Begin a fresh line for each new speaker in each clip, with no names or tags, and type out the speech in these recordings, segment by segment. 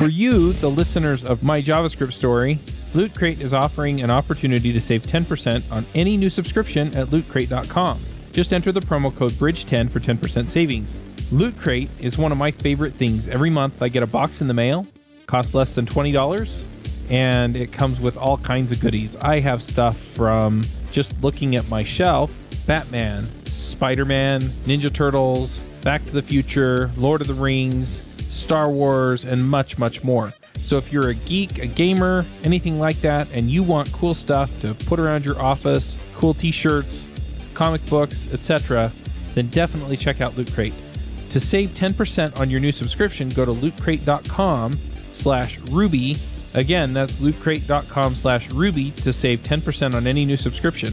For you, the listeners of My JavaScript Story, Loot Crate is offering an opportunity to save 10% on any new subscription at lootcrate.com. Just enter the promo code BRIDGE10 for 10% savings. Loot Crate is one of my favorite things. Every month I get a box in the mail, costs less than $20, and it comes with all kinds of goodies. I have stuff from, just looking at my shelf, Batman, Spider-Man, Ninja Turtles, Back to the Future, Lord of the Rings, Star Wars, and much, much more. So if you're a geek, a gamer, anything like that, and you want cool stuff to put around your office, cool t-shirts, comic books, etc., then definitely check out Loot Crate. To save 10% on your new subscription, go to lootcrate.com/Ruby. Again, that's lootcrate.com/Ruby to save 10% on any new subscription.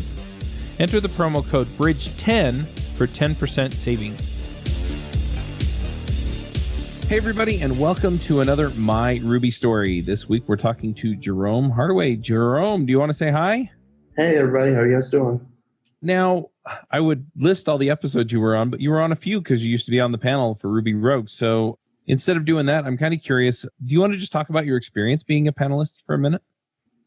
Enter the promo code BRIDGE10 for 10% savings. Hey everybody, and welcome to another My Ruby Story. This week we're talking to Jerome Hardaway. Jerome, do you want to say hi?
Hey everybody, how are you guys doing?
Now, I would list all the episodes you were on, but you were on a few because you used to be on the panel for Ruby Rogues. So instead of doing that, I'm kind of curious, do you want to just talk about your experience being a panelist for a minute?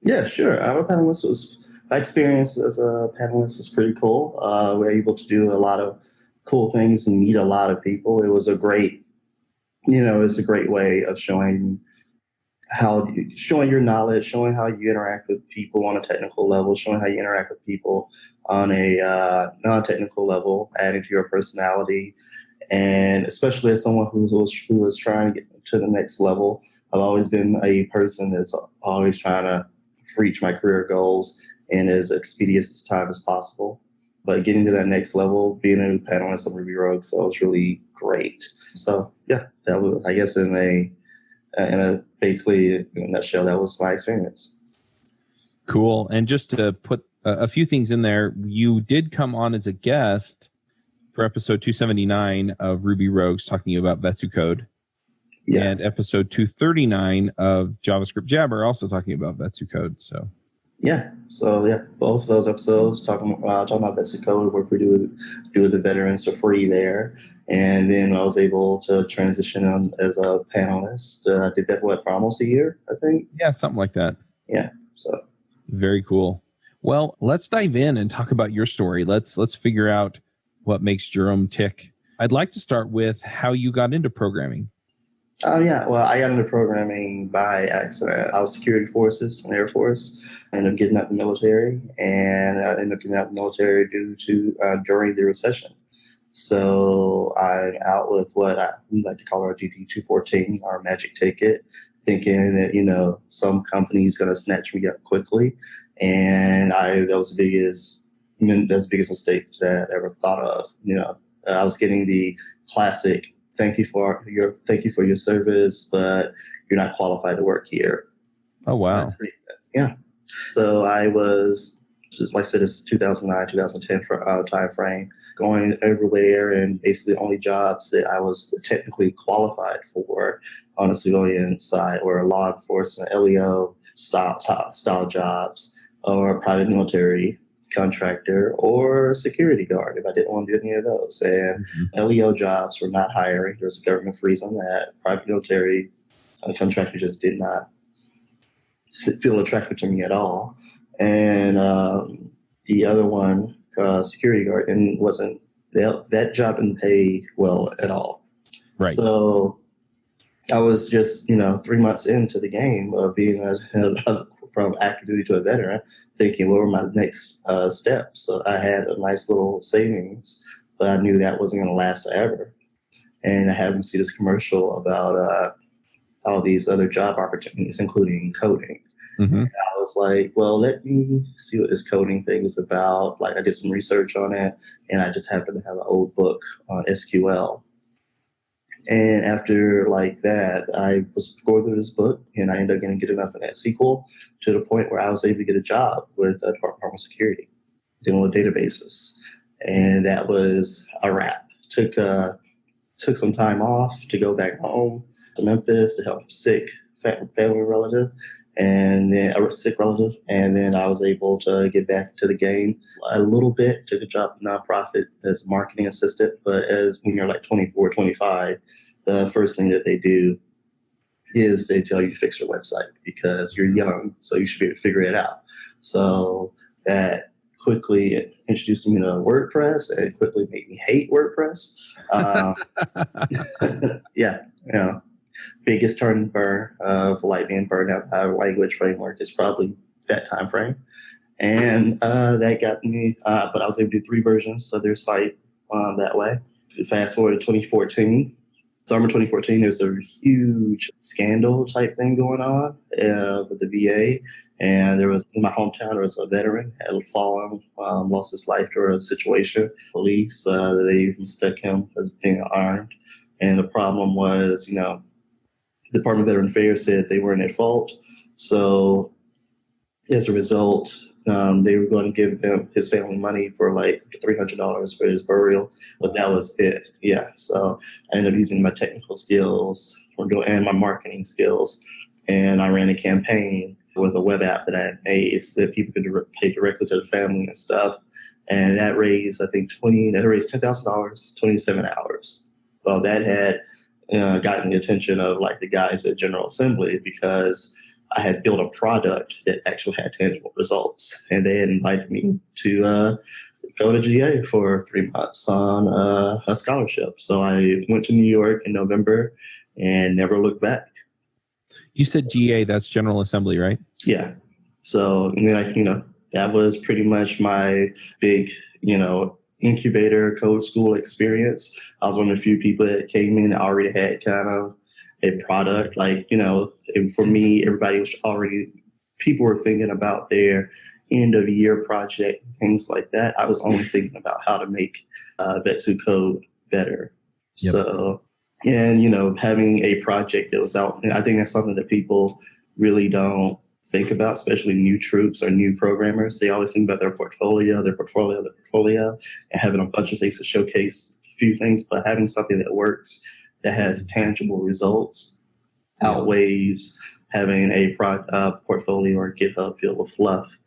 Yeah, sure. I'm a panelist. My experience as a panelist is pretty cool. We're able to do a lot of cool things and meet a lot of people. It was a great way of showing your knowledge, showing how you interact with people on a technical level, showing how you interact with people on a non-technical level, adding to your personality. And especially as someone who was trying to get to the next level, I've always been a person that's always trying to reach my career goals in as expeditious time as possible. But getting to that next level, being a panelist on Ruby Rogues, so it was really great. So yeah, that was, I guess, basically in a nutshell, that was my experience.
Cool. And just to put a few things in there, you did come on as a guest for episode 279 of Ruby Rogues talking about Vetsu Code. Yeah. And episode 239 of JavaScript Jabber also talking about Vetsu Code. So both of those episodes talking about Vetsu Code, work we do with the veterans for free there. And then I was able to transition on as a panelist. I did that for almost a year, I think. Yeah, something like that.
Yeah. So
very cool. Well, let's dive in and talk about your story. Let's figure out what makes Jerome tick. I'd like to start with how you got into programming.
Well, I got into programming by accident. I was security forces in the Air Force. I ended up getting out of the military, and I ended up getting out of the military during the recession. So I'm out with what we like to call our DD-214, our magic ticket, thinking that, some company's going to snatch me up quickly. And that was the biggest mistake that I ever thought of. I was getting the classic, thank you for your service, but you're not qualified to work here.
Oh, wow.
Yeah. So I was, just like I said, it's 2009, 2010 time frame, going everywhere, and basically the only jobs that I was technically qualified for on the civilian side were law enforcement, LEO style jobs, or private military contractor, or security guard if I didn't want to do any of those. And LEO jobs were not hiring. There was a government freeze on that. Private military contractor just did not feel attracted to me at all. And the other one, security guard, and that job didn't pay well at all.
Right. So
I was just 3 months into the game of being from active duty to a veteran, thinking what were my next steps. So I had a nice little savings, but I knew that wasn't going to last forever. And I happened to see this commercial about all these other job opportunities, including coding.
Mm-hmm.
And I was like, well, let me see what this coding thing is about. Like, I did some research on it, and I just happened to have an old book on SQL. And after that, I was going through this book, and I ended up getting good enough in that SQL to the point where I was able to get a job with the Department of Homeland Security, dealing with databases. And that was a wrap. Took some time off to go back home to Memphis to help a sick family relative, and then a sick relative. And then I was able to get back to the game a little bit, took a job at a nonprofit as a marketing assistant. But when you're like 24, 25, the first thing that they do is they tell you to fix your website because you're young, so you should be able to figure it out. So that quickly introduced me to WordPress and quickly made me hate WordPress. Yeah, you know, biggest turn and burn of like being burned out by a language framework is probably that time frame. And that got me, but I was able to do 3 versions of their site that way. Fast forward to 2014. Summer 2014, there was a huge scandal type thing going on with the VA. And there was, in my hometown, there was a veteran had fallen, lost his life during a situation. Police, they mistook him as being armed. And the problem was, Department of Veteran Affairs said they weren't at fault. So as a result, they were going to give his family money for like $300 for his burial, but that was it. Yeah, so I ended up using my technical skills and my marketing skills, and I ran a campaign with a web app that I had made so that people could pay directly to the family and stuff, and that raised $10,000, 27 hours. Well, that had gotten the attention of like the guys at General Assembly because I had built a product that actually had tangible results, and they had invited me to go to GA for 3 months on a scholarship. So I went to New York in November and never looked back.
You said GA, that's General Assembly, right?
Yeah. So, and then that was pretty much my big, incubator code school experience. I was one of the few people that came in that already had kind of a product. Like, for me, people were thinking about their end of year project, things like that. I was only thinking about how to make Vetsu code better. Yep. So, and, having a project that was out, and I think that's something that people really don't think about, especially new troops or new programmers. They always think about their portfolio, and having a bunch of things to showcase a few things, but having something that works, that has tangible results, outweighs having a portfolio or GitHub filled with fluff,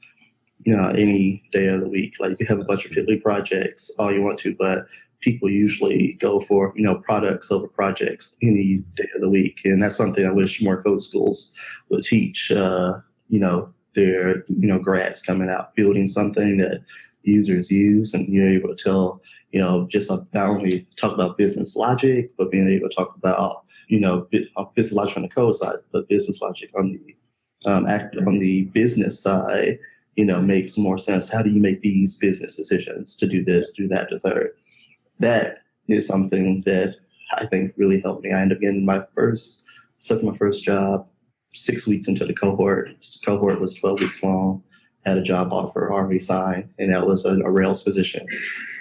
any day of the week. Like, you have a bunch of piddly projects all you want to, but people usually go for, products over projects any day of the week. And that's something I wish more code schools would teach, their, grads coming out, building something that users use, and you're able to tell, just not only talk about business logic, but being able to talk about, business logic on the code side, but business logic on the business side, makes more sense. How do you make these business decisions to do this, do that, to third? That is something that I think really helped me. I ended up getting my first job 6 weeks into the cohort. This cohort was 12 weeks long. Had a job offer already signed, and that was a Rails position.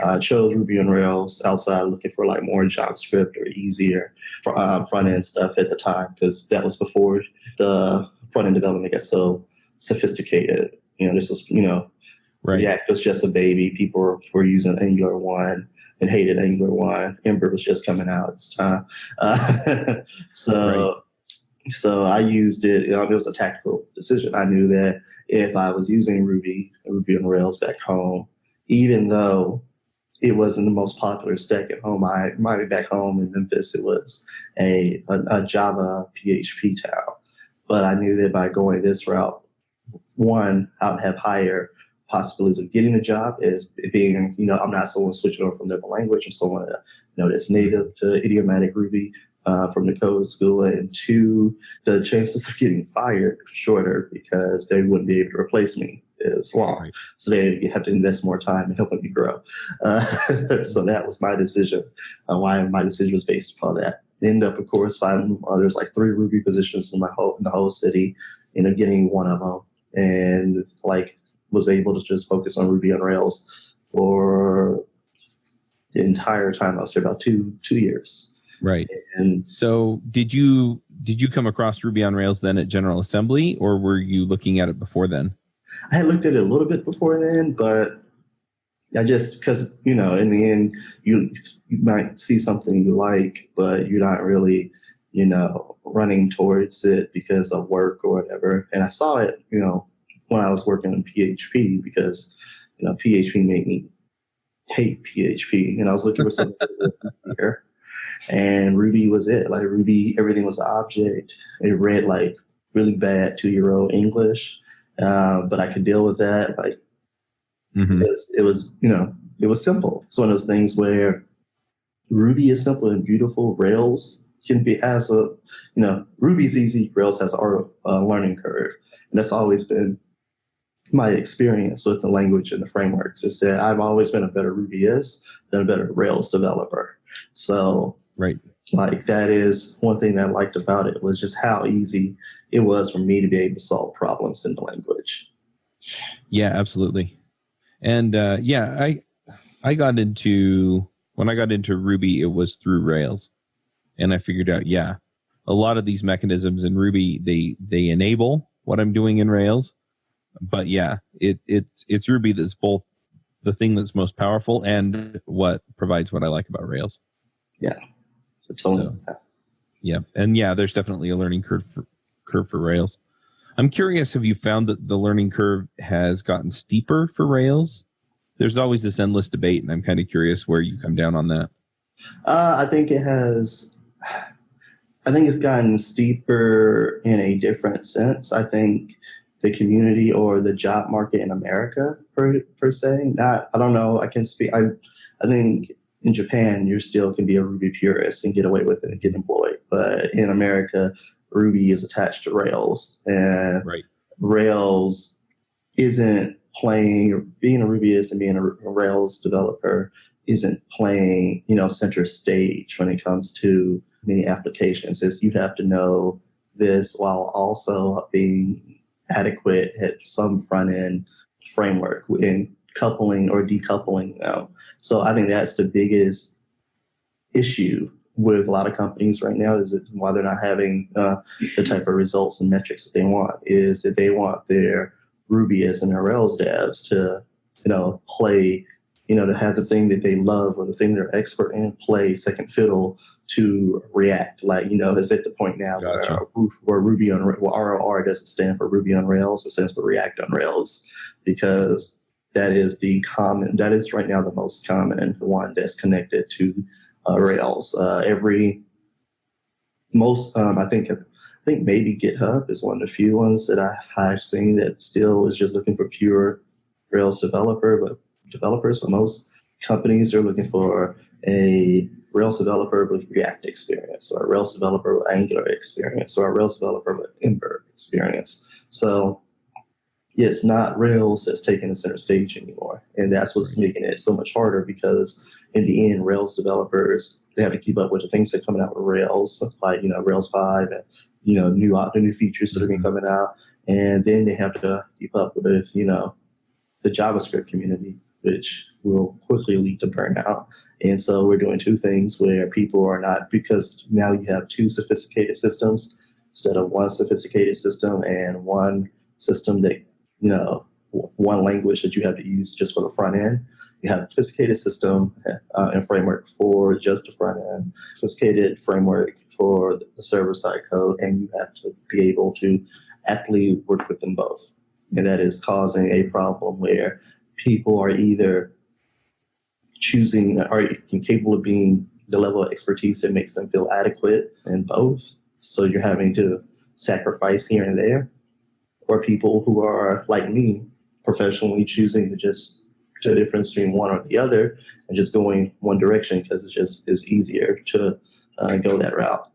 I chose Ruby on Rails outside looking for like more JavaScript or easier front end stuff at the time, because that was before the front end development got so sophisticated. This was,
right.
React was just a baby. People were using Angular 1 and hated Angular 1. Ember was just coming out. It's time. So I used it. It was a tactical decision. I knew that if I was using Ruby on Rails back home, even though it wasn't the most popular stack at home, back home in Memphis, it was a Java PHP town. But I knew that by going this route, one, I would have higher possibilities of getting a job as being, I'm not someone switching over from different language. I'm someone that's native to idiomatic Ruby from the code school. And two, the chances of getting fired shorter because they wouldn't be able to replace me as long. Right. So they have to invest more time in helping me grow. So that was my decision. Why my decision was based upon that. End up, of course, finding there's like 3 Ruby positions in the whole city. Ended up getting one of them, and was able to just focus on Ruby on Rails for the entire time. I was there about two years.
Right.
And
so did you come across Ruby on Rails then at General Assembly, or were you looking at it before then?
I had looked at it a little bit before then, but I just, because, in the end, you might see something you like, but you're not really, running towards it because of work or whatever. And I saw it, when I was working in PHP, because, PHP made me hate PHP. And I was looking for something here. And Ruby was it. Like Ruby, everything was an object. It read like really bad 2-year-old English, but I could deal with that. Like because it was, it was simple. It's one of those things where Ruby is simple and beautiful. Rails can be as a, Ruby's easy. Rails has a learning curve, and that's always been my experience with the language and the frameworks. Is that I've always been a better Rubyist than a better Rails developer. So,
right,
like that is one thing that I liked about it was just how easy it was for me to be able to solve problems in the language.
Yeah, absolutely. And I got into when I got into Ruby, it was through Rails, and I figured out, a lot of these mechanisms in Ruby they enable what I'm doing in Rails, but it's Ruby that's both the thing that's most powerful and what provides what I like about Rails.
Yeah, totally.
And there's definitely a learning curve for Rails. I'm curious, have you found that the learning curve has gotten steeper for Rails? There's always this endless debate, and I'm kind of curious where you come down on that.
I think it has. I think it's gotten steeper in a different sense. I think the community or the job market in America, per se. Not, I don't know. I can speak. I think in Japan, you still can be a Ruby purist and get away with it and get employed. But in America, Ruby is attached to Rails, and Rails isn't playing. Being a Rubyist and being a Rails developer isn't playing, center stage when it comes to many applications. Is you have to know this while also being adequate at some front end framework in coupling or decoupling them. So I think that's the biggest issue with a lot of companies right now, is that why they're not having the type of results and metrics that they want, is that they want their Rubyist and their Rails devs to, play, to have the thing that they love or the thing they're expert in play second fiddle to React. Like, it's at the point now where Ruby on ROR doesn't stand for Ruby on Rails, it stands for React on Rails, because that is right now the most common one that's connected to Rails. I think maybe GitHub is one of the few ones that I've seen that still is just looking for pure Rails developers, but most companies are looking for a Rails developer with React experience, or a Rails developer with Angular experience, or a Rails developer with Ember experience. So it's not Rails that's taking the center stage anymore. And that's what's making it so much harder, because in the end, Rails developers, they have to keep up with the things that are coming out with Rails, like, Rails 5 and, the new features that are going to be coming out. And then they have to keep up with, the JavaScript community, which will quickly lead to burnout. And so we're doing two things where people are not, because now you have two sophisticated systems instead of one sophisticated system and one system that, one language that you have to use just for the front end. You have a sophisticated system and framework for just the front end, sophisticated framework for the server-side code, and you have to be able to actively work with them both. And that is causing a problem where people are either are capable of being the level of expertise that makes them feel adequate in both. So you're having to sacrifice here and there, or people who are like me, professionally choosing to difference between one or the other and just going one direction because it's easier to go that route.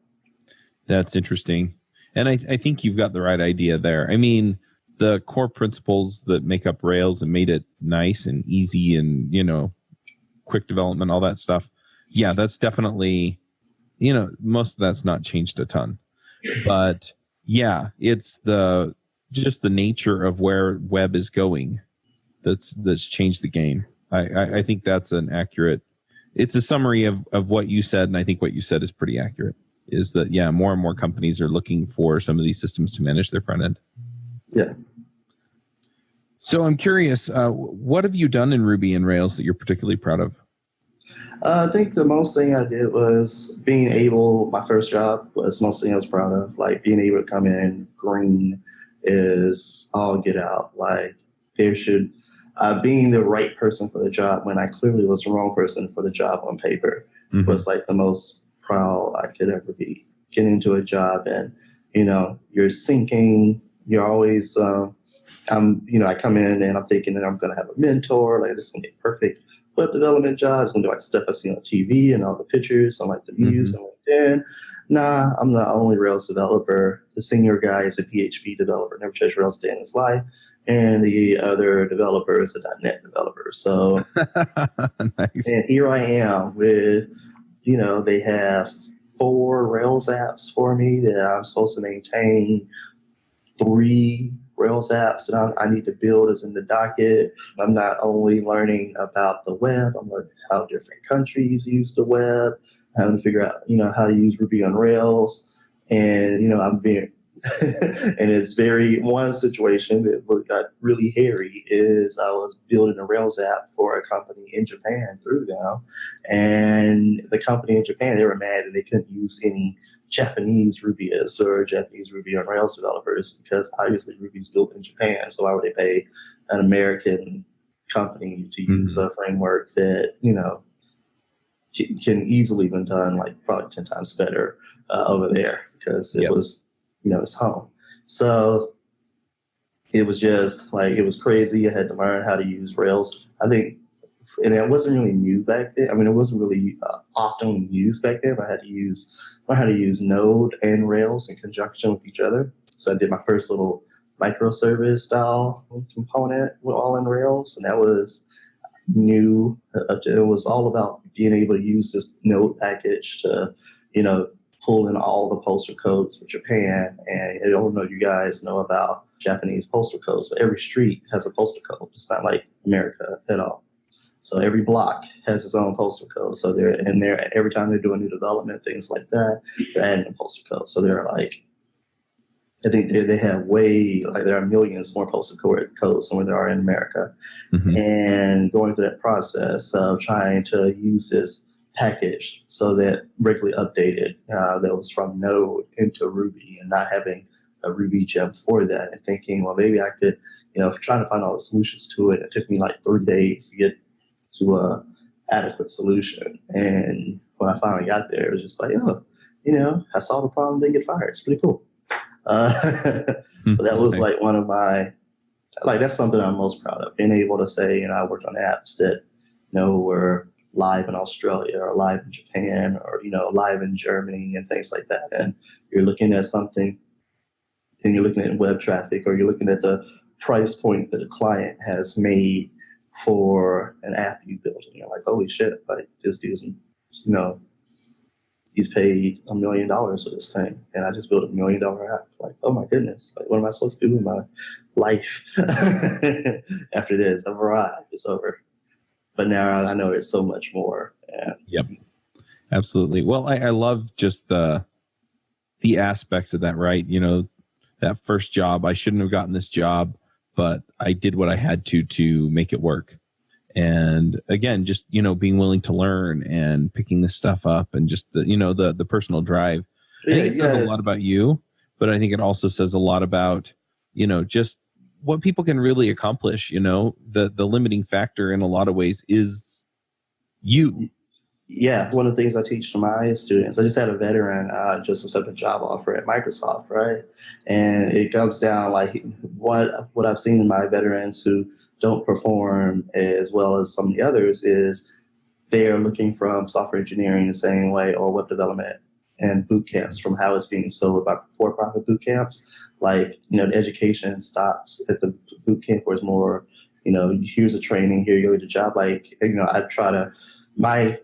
That's interesting. And I think you've got the right idea there. I mean, the core principles that make up Rails and made it nice and easy and, quick development, all that stuff. Yeah, that's definitely, most of that's not changed a ton. But yeah, it's just the nature of where web is going that's changed the game. I think that's it's a summary of what you said, and I think what you said is pretty accurate, is that, more and more companies are looking for some of these systems to manage their front end.
Yeah.
So I'm curious, what have you done in Ruby and Rails that you're particularly proud of?
I think the most thing I did was my first job was most thing I was proud of. Like being able to come in green is all get out. Like being the right person for the job when I clearly was the wrong person for the job on paper was like the most proud I could ever be. Getting into a job and, you're sinking, you're always, I come in and I'm thinking that I'm going to have a mentor, like this is going to be a perfect web development job. It's going to be like stuff I see on TV and all the pictures on like the news and LinkedIn. Nah, I'm the only Rails developer. The senior guy is a PHP developer, never touched Rails a day in his life. And the other developer is a .NET developer. So,
Nice.
and here I am with, they have 4 Rails apps for me that I'm supposed to maintain, 3 Rails apps that I need to build is in the docket. I'm not only learning about the web, I'm learning how different countries use the web, having to figure out, how to use Ruby on Rails. And, I'm being, and it's one situation that got really hairy is I was building a Rails app for a company in Japan through them. And the company in Japan, they were mad that they couldn't use any Japanese Rubyists or Japanese Ruby on Rails developers because obviously Ruby's built in Japan. So why would they pay an American company to use a framework that, can easily been done like probably 10 times better over there because it was, it's home. So it was just like, it was crazy. I had to learn how to use Rails. I think, and it wasn't really new back then. I mean, it wasn't really often used back then. I had to learn how to use Node and Rails in conjunction with each other. So I did my first little microservice style component with all in Rails, and that was new. It was all about being able to use this Node package to, pull in all the postal codes for Japan. And I don't know if you guys know about Japanese postal codes, but every street has a postal code. It's not like America at all. So every block has its own postal code. So they're every time they're doing new development, things like that, they're adding a postal code. So they're like, I think they have there are millions more postal codes than there are in America. And going through that process of trying to use this package so that regularly updated that was from Node into Ruby and not having a Ruby gem for that and thinking, well, maybe I could, trying to find all the solutions to it. It took me like 3 days to get to a adequate solution. And when I finally got there, it was just like, I solved the problem, didn't get fired. It's pretty cool. So that was like one of my, that's something I'm most proud of, being able to say, I worked on apps that, were live in Australia or live in Japan or, live in Germany and things like that. And you're looking at something and you're looking at web traffic or you're looking at the price point that a client has made for an app you built. And you're like, holy shit, like this dude's, he's paid $1 million for this thing. And I just built $1 million app. Like, oh my goodness, like what am I supposed to do with my life after this? I've arrived, it's over. But now I know there's so much more. And
yep, absolutely. Well, I love just the aspects of that, right? That first job, I shouldn't have gotten this job, but I did what I had to make it work. And again, just, being willing to learn and picking this stuff up and just the personal drive. I think it says a lot about you, but I think it also says a lot about, just what people can really accomplish. The limiting factor in a lot of ways is you.
Yeah, one of the things I teach to my students, I just had a veteran just accept a job offer at Microsoft, right? And it comes down like what I've seen in my veterans who don't perform as well as some of the others is they are looking from software engineering the same way or web development and boot camps from how it's being sold by for-profit boot camps. Like, the education stops at the boot camp where it's more, here's a training, here you go to the job. Like, my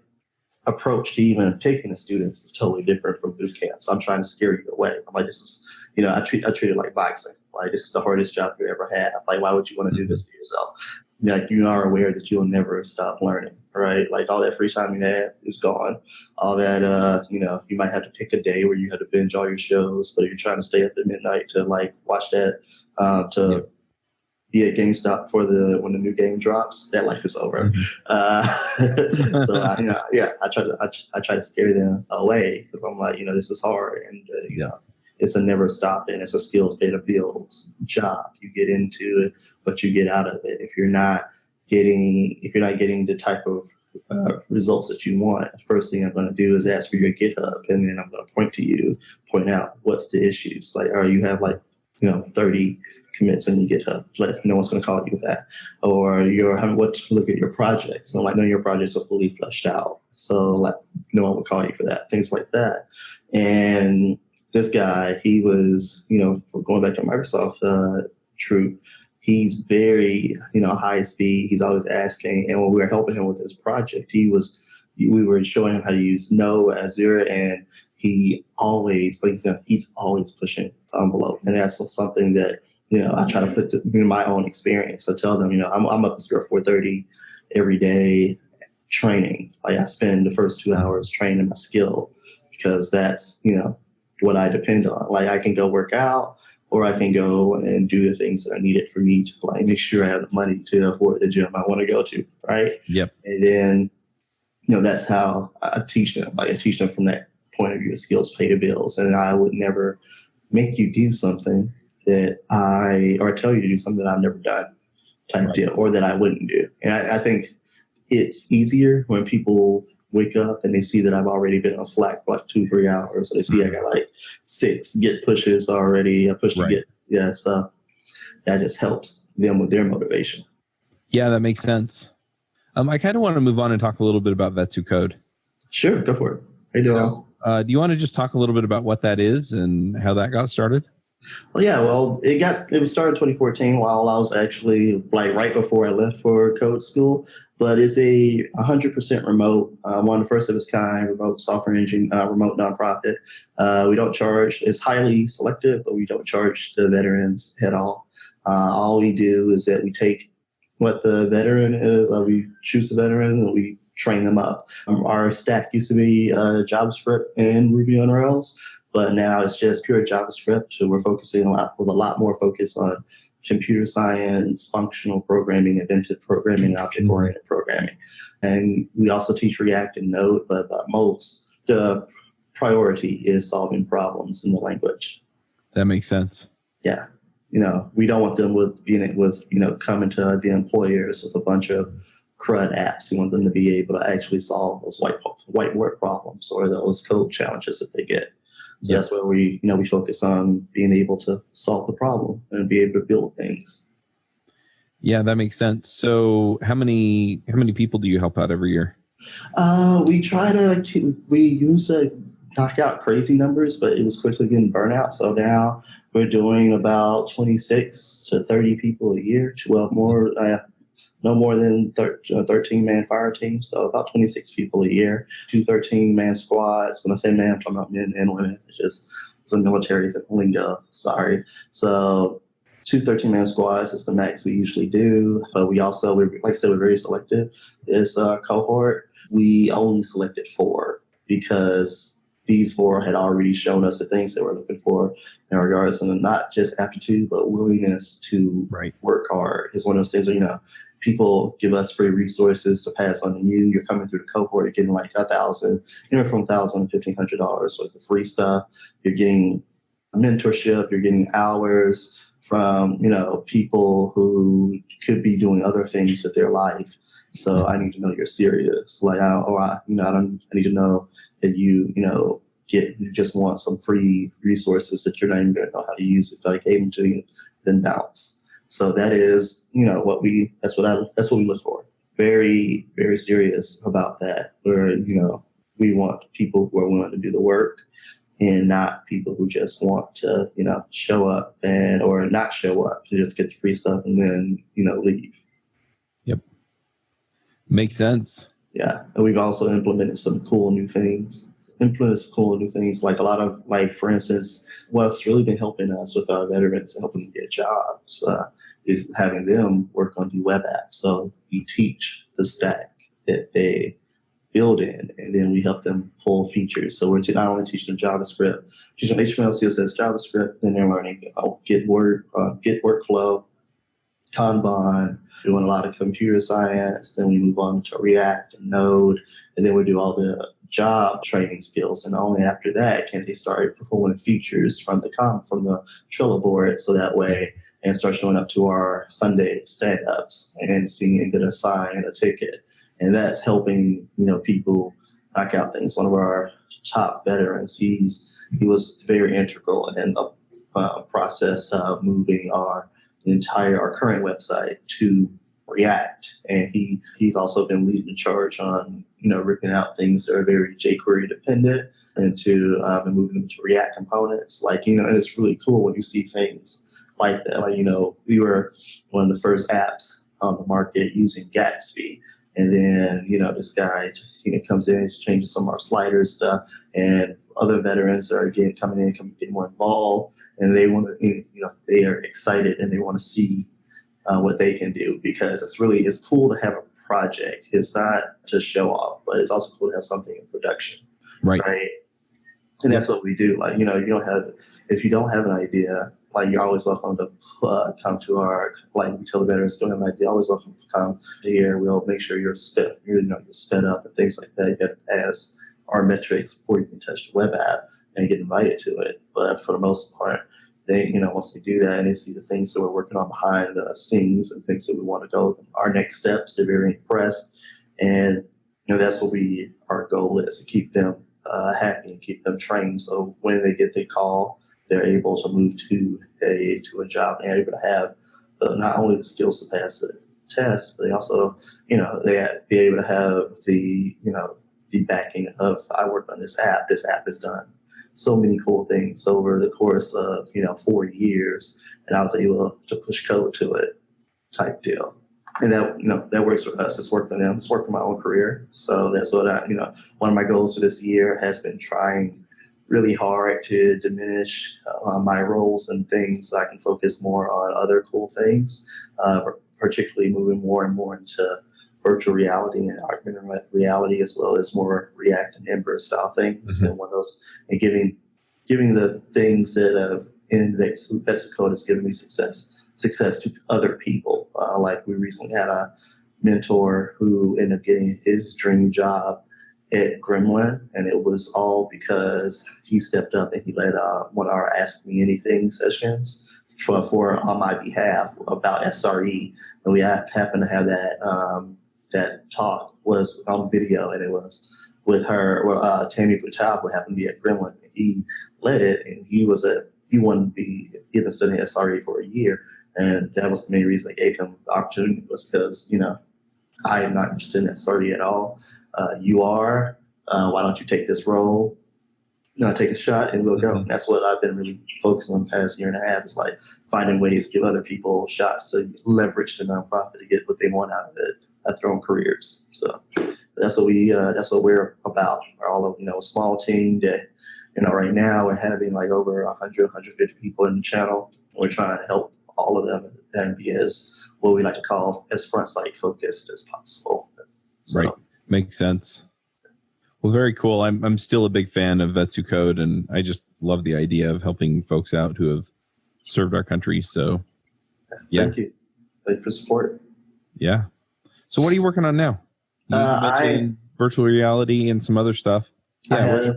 approach to even picking the students is totally different from boot camps. I'm trying to scare you away. I'm like, this is, I treat it like boxing. Like, this is the hardest job you ever have. Like, why would you want to do this to yourself? Like, you are aware that you'll never stop learning, right? Like, all that free time you have is gone. All that, you might have to pick a day where you have to binge all your shows, but you're trying to stay up at midnight to like watch that, be at GameStop when the new game drops. That life is over. So I try to scare them away because I'm like, this is hard and it's a never stop and it's a skills pay the bills job. You get into it, but you get out of it if you're not getting the type of results that you want, the first thing I'm going to do is ask for your GitHub, and then I'm going to point out what's the issues. Like, you have 30 commits in your GitHub. Like, no one's going to call you with that. Or look at your projects. And none of your projects are fully fleshed out. So no one would call you for that. Things like that. And this guy, he was, for going back to Microsoft troop, he's very, high speed. He's always asking. And when we were helping him with his project, we were showing him how to use Node, Azure, and he's always pushing the envelope. And that's something that, I try to put in my own experience. I tell them, I'm up to zero 4:30 every day training. I spend the first 2 hours training my skill because that's, what I depend on. I can go work out, or I can go and do the things that are needed for me to make sure I have the money to afford the gym I want to go to. Right.
Yep.
And then, that's how I teach them. I teach them from that point of view. Skills pay the bills. And I would never make you do something or tell you to do something that I've never done type deal, or that I wouldn't do. And I think it's easier when people wake up and they see that I've already been on Slack for 2-3 hours. So they see I got 6 Git pushes already. I pushed to Git. Yeah. So that just helps them with their motivation.
Yeah, that makes sense. I kind of want to move on and talk a little bit about Vetsu Code.
Sure, go for it. How you doing?
So, do you want to just talk a little bit about what that is and how that got started?
Well, yeah. Well, it was started in 2014 while I was actually right before I left for code school. But it's a 100% remote, one of the first of its kind, remote software engineering, remote nonprofit. We don't charge. It's highly selective, but we don't charge the veterans at all. All we do is that we take what the veteran is. We choose the veteran and we train them up. Our stack used to be JavaScript and Ruby on Rails, but now it's just pure JavaScript. So we're focusing with a lot more focus on computer science, functional programming, inventive programming, object-oriented programming. And we also teach React and Node, but the priority is solving problems in the language.
That makes sense.
Yeah. We don't want them coming to the employers with a bunch of CRUD apps. We want them to be able to actually solve those whiteboard problems or those code challenges that they get. So that's where we focus on being able to solve the problem and be able to build things.
Yeah, that makes sense. So how many people do you help out every year?
We used to knock out crazy numbers, but it was quickly getting burnout. So now we're doing about 26 to 30 people a year, 12 more. No more than 13-man fire team, so about 26 people a year, 2 13-man squads. When I say man, I'm talking about men and women. It's a military lingo, sorry. So 2 13-man squads is the max we usually do, but like I said, we're very selective. This cohort, we only selected 4 because these 4 had already shown us the things that we're looking for in regards to not just aptitude, but willingness to work hard. It's one of those things where, people give us free resources to pass on to you. You're coming through the cohort, you're getting like $1,000, from $1,000 to $1,500 worth of free stuff. You're getting mentorship, you're getting hours from, people who could be doing other things with their life. So I need to know you're serious. I need to know that you just want some free resources that you're not even going to know how to use. If I gave them to you, then bounce. So that is, that's what we look for. Very, very serious about that. Where, we want people who are willing to do the work and not people who just want to, show up or not show up to just get the free stuff and then, leave. Yep.
Makes sense.
Yeah. And we've also implemented some cool new things. Like a lot of, for instance, what's really been helping us with our veterans, helping them get jobs, is having them work on the web app. So we teach the stack that they build in, and then we help them pull features. So we're not only teaching them JavaScript, teaching them HTML, CSS, JavaScript, then they're learning Git workflow, Kanban, doing a lot of computer science. Then we move on to React and Node, and then we do all the job training skills. And only after that can they start pulling features from the Trello board, so that way and start showing up to our Sunday stand-ups and seeing and get a sign, a ticket, and that's helping, people knock out things. One of our top veterans, he was very integral in the process of moving our current website to React, and he's also been leading the charge on ripping out things that are very jQuery dependent into and moving them to React components. And it's really cool when you see things like that. We were one of the first apps on the market using Gatsby, and then this guy comes in and changes some of our sliders stuff, and other veterans are coming in, get more involved, and they want to they are excited and they want to see what they can do, because it's cool to have a project. It's not just show off, but it's also cool to have something in production, right? And that's what we do. If you don't have an idea, you're always welcome to come to our, we tell the veterans, don't have an idea, always welcome to come here. We'll make sure you're sped up and things like that. You got to pass our metrics before you can touch the web app and get invited to it. But for the most part, they, once they do that and they see the things that we're working on behind the scenes and things that we want to go with our next steps, they're very impressed. And that's what our goal is, to keep them happy and keep them trained. So when they get the call, they're able to move to a job, and they're able to have not only the skills to pass the test, but they also, they're able to have the backing of, I worked on this app. This app has done so many cool things over the course of 4 years, and I was able to push code to it, type deal. And that works for us. It's worked for them. It's worked for my own career. So that's what one of my goals for this year has been trying really hard to diminish my roles and things so I can focus more on other cool things, particularly moving more and more into virtual reality and augmented reality, as well as more React and Ember style things. And one of those, and giving the things that have in Vetsy Code has given me success to other people. We recently had a mentor who ended up getting his dream job at Gremlin, and it was all because he stepped up and he led one of our Ask Me Anything sessions for on my behalf about SRE, and we happened to have that talk was on video, and it was with her, Tammy Patel, who happened to be at Gremlin. He led it, and he wanted to be even studying SRE for a year, and that was the main reason I gave him the opportunity, was because I am not interested in SRE at all. You are. Why don't you take this role? Take a shot and we'll go. And that's what I've been really focusing on the past year and a half, is finding ways to give other people shots to leverage the nonprofit to get what they want out of it at their own careers. So that's what we're about. We're all a small team that, right now we're having over 100, 150 people in the channel. We're trying to help all of them and be as what we like to call as front site focused as possible. So,
right. Makes sense. Well, very cool. I'm still a big fan of Vetsy Code, and I just love the idea of helping folks out who have served our country. So, yeah.
Thank you. Thank you for support.
Yeah. So what are you working on now? You mentioned virtual reality and some other stuff. Yeah.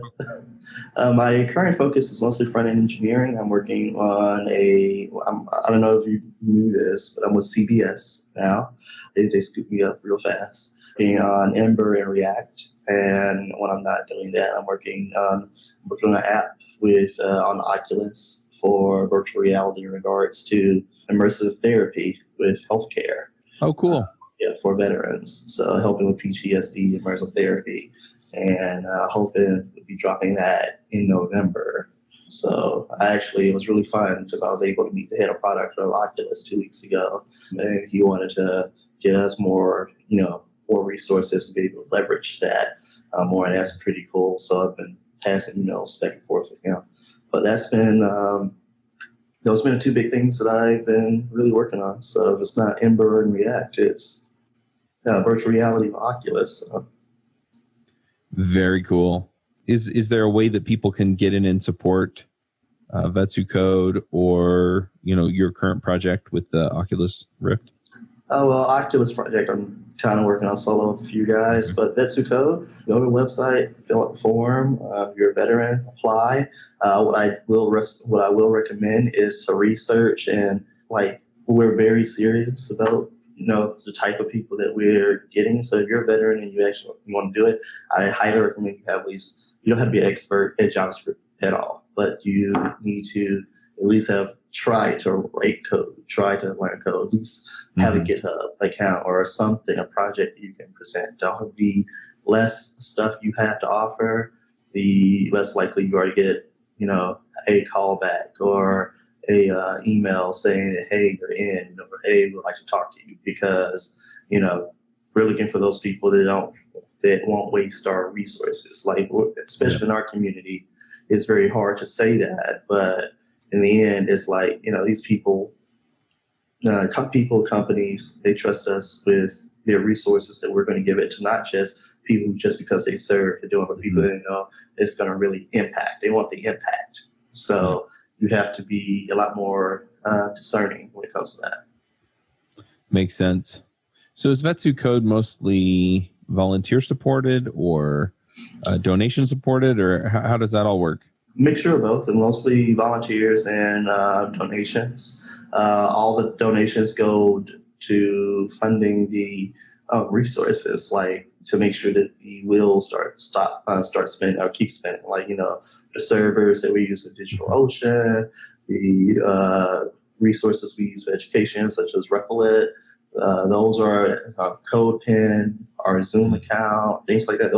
My current focus is mostly front-end engineering. I'm working on I don't know if you knew this, but I'm with CBS now. They scooped me up real fast. Working on Ember and React. And when I'm not doing that, I'm working on an app on Oculus for virtual reality in regards to immersive therapy with healthcare.
Oh, cool.
For veterans. So helping with PTSD, immersive therapy, and hoping to be dropping that in November. So it was really fun because I was able to meet the head of product of Oculus 2 weeks ago, and he wanted to get us more resources to be able to leverage that more, and that's pretty cool. So I've been passing emails back and forth with him. But that's been those have been the two big things that I've been really working on. So if it's not Ember and React, it's virtual reality of Oculus. So.
Very cool. Is there a way that people can get in and support Vetsy Code or your current project with the Oculus Rift?
Oculus project, I'm kind of working on solo with a few guys, but Vetsy Code, go to the website, fill out the form. If you're a veteran, apply. What I will recommend is to research, and we're very serious about the type of people that we're getting. So if you're a veteran and you actually want to do it, I highly recommend you have at least, you don't have to be an expert at JavaScript at all, but you need to at least have tried to write code, try to learn code, at least have a GitHub account or something, a project you can present. The less stuff you have to offer, the less likely you are to get, a callback or a email saying that, hey, you're in, or hey, we'd like to talk to you, because, we're looking for those people that won't waste our resources. Like, especially in our community, it's very hard to say that, but in the end, it's like, these people, companies, they trust us with their resources that we're going to give it to not just people who just because they serve and doing, but people that it's going to really impact. They want the impact. So you have to be a lot more discerning when it comes to that.
Makes sense. So is Vetsu Code mostly volunteer supported or donation supported, or how does that all work?
Mixture of both, and mostly volunteers and donations. All the donations go to funding the resources, like to make sure that the wheels start spinning or keep spinning. Like, the servers that we use with DigitalOcean, the resources we use for education, such as Replit. Those are CodePen, our Zoom account, things like that.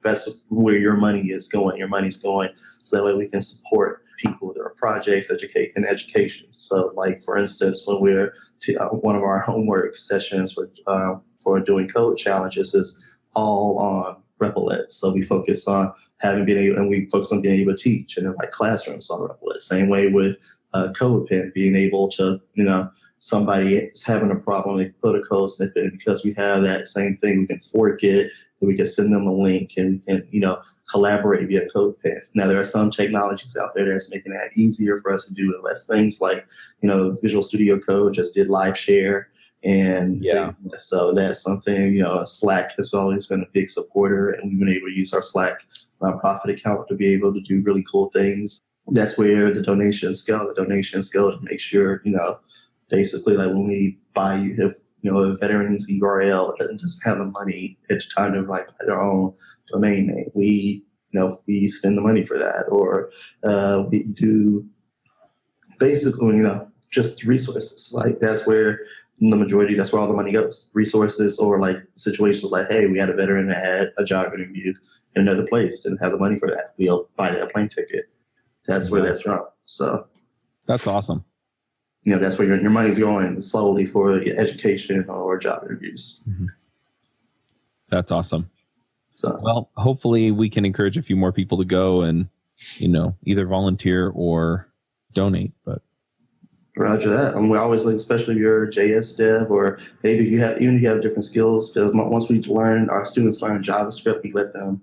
That's where your money is going. Your money's going, so that way we can support people, their projects, education. So, like, for instance, when we're one of our homework sessions for doing code challenges is all on Replit. So we focus on being able to teach and like classrooms on Replit. Same way with CodePen, being able to, somebody is having a problem, they put a code snippet, and because we have that same thing, we can fork it, and we can send them a link, and we can, collaborate via CodePen. Now, there are some technologies out there that's making that easier for us to do it. Less things like, Visual Studio Code just did live share, and so that's something, Slack has always been a big supporter, and we've been able to use our Slack nonprofit account to be able to do really cool things. That's where the donations go. The donations go to make sure, basically, like when we buy, if a veteran's URL doesn't have the money at the time to buy their own domain name, we spend the money for that, or we do basically, just resources. Like that's where that's where all the money goes. Resources, or like situations like, hey, we had a veteran that had a job interview in another place, didn't have the money for that. We'll buy that plane ticket. That's where that's from. So
that's awesome.
That's where your money's going slowly for education or job interviews.
Mm-hmm. That's awesome.
So,
well, hopefully we can encourage a few more people to go and, either volunteer or donate. But
roger that. And we always like, especially if you're a JS dev, or maybe you have different skills. Because once our students learn JavaScript, we let them,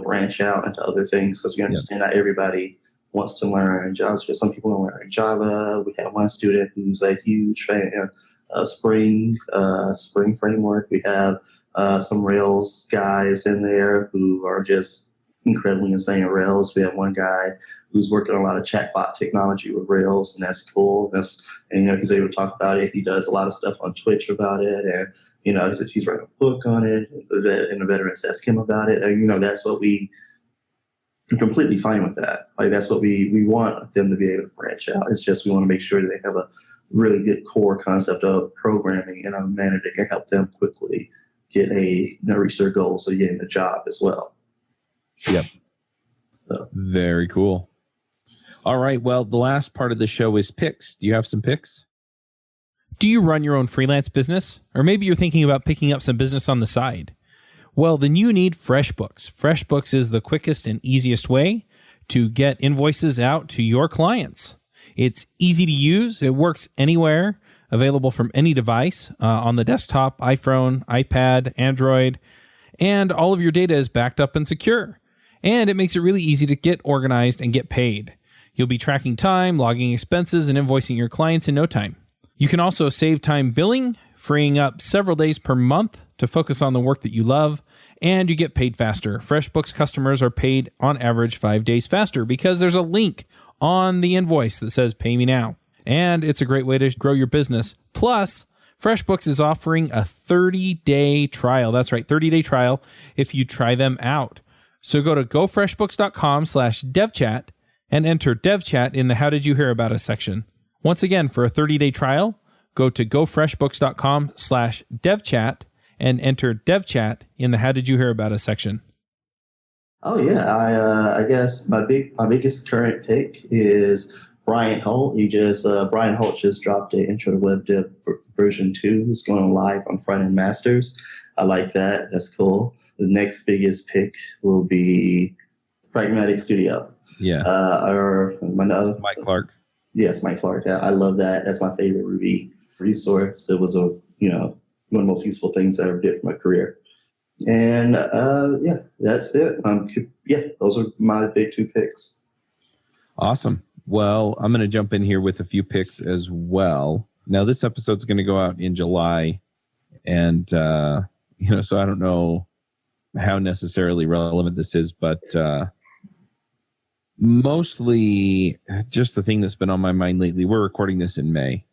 branch out into other things, because we understand not everybody wants to learn JavaScript. Some people want to learn Java. We have one student who's a huge fan of Spring framework. We have some Rails guys in there who are just incredibly insane at Rails. We have one guy who's working on a lot of chatbot technology with Rails, and that's cool. He's able to talk about it. He does a lot of stuff on Twitch about it, and he's writing a book on it, and the veterans ask him about it. And that's what we're completely fine with that. Like that's what we want them to be able to branch out. It's just we want to make sure that they have a really good core concept of programming in a manner that can help them quickly get reach their goals of getting a job as well.
Yep. So. Very cool. All right. Well, the last part of the show is picks. Do you have some picks? Do you run your own freelance business? Or maybe you're thinking about picking up some business on the side? Well, then you need FreshBooks. FreshBooks is the quickest and easiest way to get invoices out to your clients. It's easy to use. It works anywhere, available from any device, on the desktop, iPhone, iPad, Android, and all of your data is backed up and secure. And it makes it really easy to get organized and get paid. You'll be tracking time, logging expenses, and invoicing your clients in no time. You can also save time billing, freeing up several days per month to focus on the work that you love, and you get paid faster. FreshBooks customers are paid on average 5 days faster because there's a link on the invoice that says pay me now. And it's a great way to grow your business. Plus, FreshBooks is offering a 30-day trial. That's right, 30-day trial if you try them out. So go to gofreshbooks.com/devchat and enter devchat in the How Did You Hear About Us section. Once again, for a 30-day trial, go to gofreshbooks.com/devchat and enter devchat in the How Did You Hear About Us section.
Oh yeah, I guess my biggest current pick is Brian Holt. Brian Holt just dropped an Intro to Web Dev version 2. It's going live on Front End Masters. I like that. That's cool. The next biggest pick will be Pragmatic Studio.
Yeah.
Or
Mike Clark.
Yes, Mike Clark. I love that. That's my favorite Ruby resource. It was one of the most useful things I ever did for my career. And that's it. Those are my big 2 picks.
Awesome. Well, I'm going to jump in here with a few picks as well. Now, this episode's going to go out in July, and so I don't know how necessarily relevant this is, but mostly just the thing that's been on my mind lately. We're recording this in May.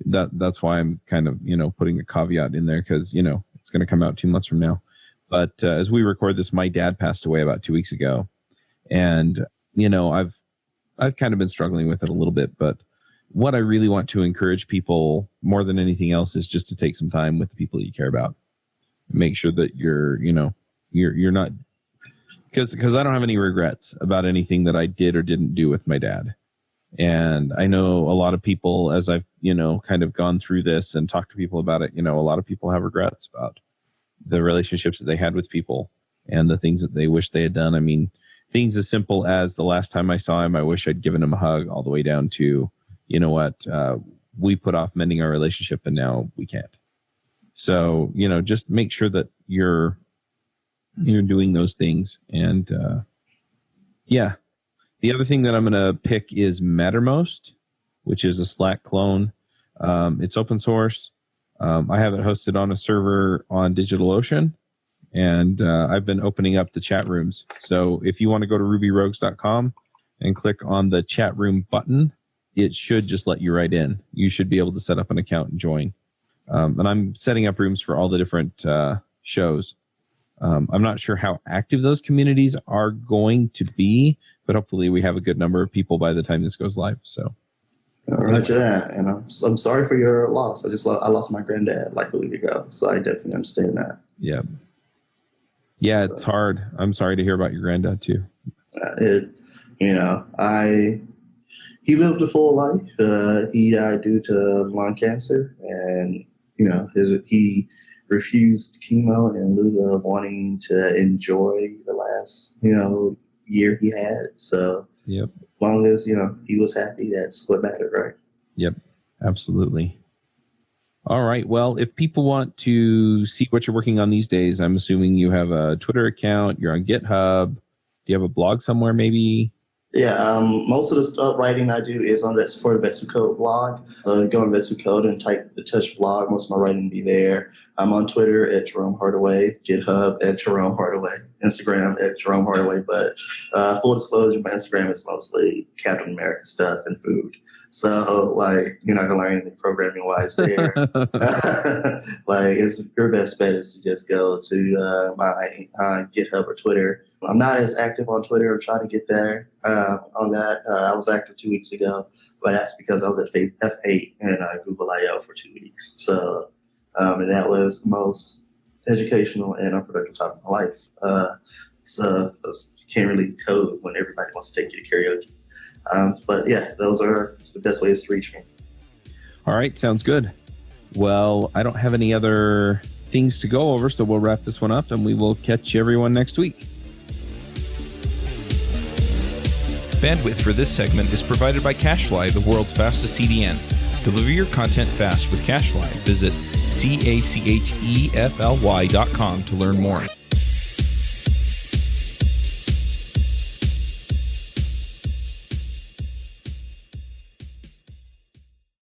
That's why I'm kind of putting a caveat in there, because it's going to come out 2 months from now. But as we record this, my dad passed away about 2 weeks ago, and I've kind of been struggling with it a little bit. But what I really want to encourage people more than anything else is just to take some time with the people you care about. Make sure that you're not, because I don't have any regrets about anything that I did or didn't do with my dad. And I know a lot of people, as I've kind of gone through this and talked to people about it, a lot of people have regrets about the relationships that they had with people and the things that they wish they had done. I mean, things as simple as the last time I saw him, I wish I'd given him a hug, all the way down to, we put off mending our relationship and now we can't. So, just make sure that you're doing those things. And the other thing that I'm going to pick is Mattermost, which is a Slack clone. It's open source. I have it hosted on a server on DigitalOcean, and I've been opening up the chat rooms. So if you want to go to rubyrogues.com and click on the chat room button, it should just let you right in. You should be able to set up an account and join. And I'm setting up rooms for all the different shows. I'm not sure how active those communities are going to be, but hopefully we have a good number of people by the time this goes live. So.
Roger that, and I'm sorry for your loss. I lost my granddad like a week ago, so I definitely understand that.
Yeah, it's hard. I'm sorry to hear about your granddad too. He lived a full life. He died due to lung cancer, and he refused chemo in lieu of wanting to enjoy the last year he had. So. Yep. As long as, he was happy, that's what mattered, right? Yep, absolutely. All right. Well, if people want to see what you're working on these days, I'm assuming you have a Twitter account, you're on GitHub. Do you have a blog somewhere maybe?
Yeah, most of the stuff writing I do is on for the Vets Code blog. So go on Vets Code and type the touch blog. Most of my writing will be there. I'm on Twitter at Jerome Hardaway, GitHub at Jerome Hardaway, Instagram at Jerome Hardaway. But full disclosure, my Instagram is mostly Captain America stuff and food. So you're not gonna learn anything programming wise there. It's your best bet is to just go to my GitHub or Twitter. I'm not as active on Twitter. I'm trying to get there on that. I was active 2 weeks ago, but that's because I was at F8 and Google I/O for 2 weeks. So, and that was the most educational and unproductive time of my life. So you can't really code when everybody wants to take you to karaoke. But yeah, those are the best ways to reach me.
All right, sounds good. Well, I don't have any other things to go over, so we'll wrap this one up and we will catch everyone next week. Bandwidth for this segment is provided by CacheFly, the world's fastest CDN. Deliver your content fast with CacheFly. Visit CACHEFLY.com to learn more.